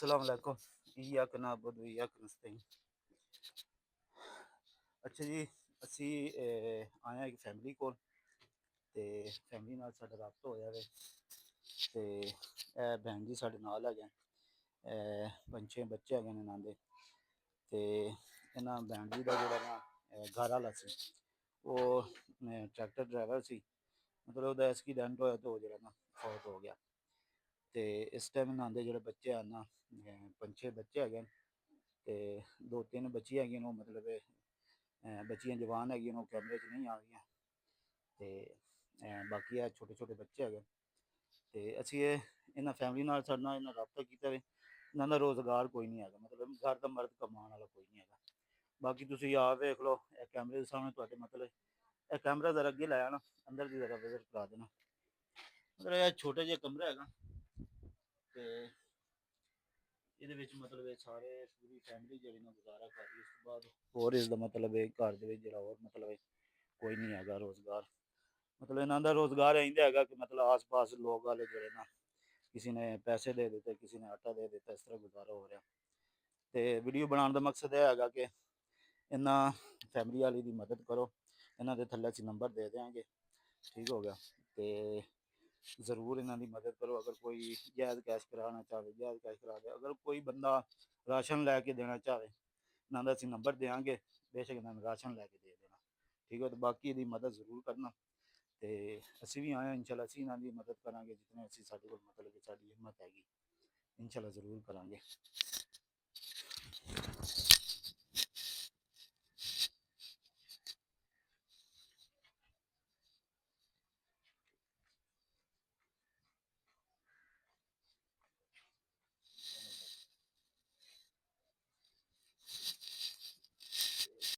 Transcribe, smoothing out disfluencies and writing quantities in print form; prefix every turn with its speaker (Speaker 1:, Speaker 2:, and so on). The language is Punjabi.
Speaker 1: अस्सलाम वालेकुम। इय्याक नअबुदु व इय्याक नस्तईन। अच्छा जी, ਅਸੀਂ ਆਏ ਹਾਂ ਇੱਕ ਫੈਮਿਲੀ ਕੋਲ ਤੇ ਫੈਮਿਲੀ ਨਾਲ ਸਾਡਾ ਰਾਬਤਾ ਹੋਇਆ ਵੇ ਤੇ ਇਹ ਭੈਣ ਜੀ ਸਾਡੇ ਨਾਲ ਹੈਗੇ ਪੰਜ ਛੇ ਬੱਚੇ ਹੈਗੇ ਨੇ ਇਹਨਾਂ ਦੇ ਤੇ ਇਹਨਾਂ ਭੈਣ ਜੀ ਦਾ ਜਿਹੜਾ ਨਾ ਘਰ ਵਾਲਾ ਸੀ ਉਹ ਟਰੈਕਟਰ ਡਰਾਈਵਰ ਸੀ। ਮਤਲਬ ਉਹਦਾ ਐਕਸੀਡੈਂਟ ਹੋਇਆ ਤੇ ਉਹ ਜਿਹੜਾ ਨਾ ਫੌਤ ਹੋ ਗਿਆ। ਤੇ ਇਸ ਟਾਈਮ ਇਹਨਾਂ ਦੇ ਜਿਹੜੇ ਬੱਚੇ ਹਨ ਨਾ ਪੰਜ ਛੇ ਬੱਚੇ ਹੈਗੇ ਨੇ ਤੇ ਦੋ ਤਿੰਨ ਬੱਚੀਆਂ ਹੈਗੀਆਂ ਨੇ ਉਹ ਮਤਲਬ ਬੱਚੀਆਂ ਜਵਾਨ ਹੈਗੀਆਂ ਨੇ ਉਹ ਕੈਮਰੇ 'ਚ ਨਹੀਂ ਆ ਰਹੀਆਂ ਤੇ ਬਾਕੀ ਆ ਛੋਟੇ ਛੋਟੇ ਬੱਚੇ ਹੈਗੇ ਤੇ ਅਸੀਂ ਇਹਨਾਂ ਫੈਮਿਲੀ ਨਾਲ ਸਾਡੇ ਨਾਲ ਇਹਨਾਂ ਰਾਬਤਾ ਕੀਤਾ ਵੇ। ਇਹਨਾਂ ਦਾ ਰੋਜ਼ਗਾਰ ਕੋਈ ਨਹੀਂ ਹੈਗਾ, ਮਤਲਬ ਘਰ ਦਾ ਮਰਦ ਕਮਾਉਣ ਵਾਲਾ ਕੋਈ ਨਹੀਂ ਹੈਗਾ। ਬਾਕੀ ਤੁਸੀਂ ਆਪ ਵੇਖ ਲਓ, ਇਹ ਕੈਮਰੇ ਦੇ ਸਾਹਮਣੇ ਤੁਹਾਡੇ ਮਤਲਬ ਇਹ ਕੈਮਰਾ ਜ਼ਰਾ ਅੱਗੇ ਲਾਇਆ ਨਾ, ਅੰਦਰ ਦੀ ਜ਼ਰਾ ਵਿਜ਼ਿਟ ਕਰਾ ਦੇਣਾ। ਮਤਲਬ ਇਹ ਛੋਟਾ ਜਿਹਾ ਕਮਰਾ ਹੈਗਾ ਤੇ ਇਹਦੇ ਵਿੱਚ ਮਤਲਬ ਇਹ ਸਾਰੇ ਪੂਰੀ ਫੈਮਿਲੀ ਜਿਹੜੀ ਨਾ ਗੁਜ਼ਾਰਾ ਕਰ ਰਹੀ। ਉਸ ਤੋਂ ਬਾਅਦ ਹੋਰ ਇਸ ਦਾ ਮਤਲਬ ਇਹ ਘਰ ਦੇ ਵਿੱਚ ਜਿਹੜਾ ਹੋਰ ਮਤਲਬ ਕੋਈ ਨਹੀਂ ਹੈਗਾ ਰੋਜ਼ਗਾਰ। ਮਤਲਬ ਇਹਨਾਂ ਦਾ ਰੋਜ਼ਗਾਰ ਇੰਦਾ ਹੈਗਾ ਕਿ ਮਤਲਬ ਆਸ-ਪਾਸ ਲੋਕ ਵਾਲੇ ਜਿਹੜੇ ਨਾ ਕਿਸੇ ਨੇ ਪੈਸੇ ਦੇ ਦਿੱਤੇ, ਕਿਸੇ ਨੇ ਆਟਾ ਦੇ ਦਿੱਤਾ, ਇਸ ਤਰ੍ਹਾਂ ਗੁਜ਼ਾਰਾ ਹੋ ਰਿਹਾ। ਤੇ ਵੀਡੀਓ ਬਣਾਉਣ ਦਾ ਮਕਸਦ ਇਹ ਹੈਗਾ ਕਿ ਇਹਨਾਂ ਫੈਮਿਲੀ ਵਾਲੀ ਦੀ ਮਦਦ ਕਰੋ। ਇਹਨਾਂ ਦੇ ਥੱਲੇ ਅਸੀਂ ਨੰਬਰ ਦੇ ਦਿਆਂਗੇ, ਠੀਕ ਹੋ ਗਿਆ। ਤੇ ਜ਼ਰੂਰ ਇਹਨਾਂ ਦੀ ਮਦਦ ਕਰੋ। ਅਗਰ ਕੋਈ ਜਾਇਜ਼ ਕੈਸ਼ ਕਰਾਉਣਾ ਚਾਹਵੇ ਜਾਇਜ਼ ਕੈਸ਼ ਕਰਾ ਦੇ। ਅਗਰ ਕੋਈ ਬੰਦਾ ਰਾਸ਼ਨ ਲੈ ਕੇ ਦੇਣਾ ਚਾਹਵੇ ਇਹਨਾਂ ਦਾ ਅਸੀਂ ਨੰਬਰ ਦੇਵਾਂਗੇ, ਬੇਸ਼ੱਕ ਇਹਨਾਂ ਨੂੰ ਰਾਸ਼ਨ ਲੈ ਕੇ ਦੇ ਦੇਣਾ, ਠੀਕ ਹੈ। ਤੇ ਬਾਕੀ ਇਹਦੀ ਮਦਦ ਜ਼ਰੂਰ ਕਰਨਾ ਤੇ ਅਸੀਂ ਵੀ ਆਏ ਹਾਂ ਇੰਸ਼ਾਅੱਲਾ ਅਸੀਂ ਇਹਨਾਂ ਦੀ ਮਦਦ ਕਰਾਂਗੇ ਜਿਤਨੇ ਅਸੀਂ ਸਾਡੇ ਕੋਲ ਮਤਲਬ ਕਿ ਸਾਡੀ ਹਿੰਮਤ ਹੈਗੀ ਇੰਸ਼ਾਅੱਲਾ ਜ਼ਰੂਰ ਕਰਾਂਗੇ।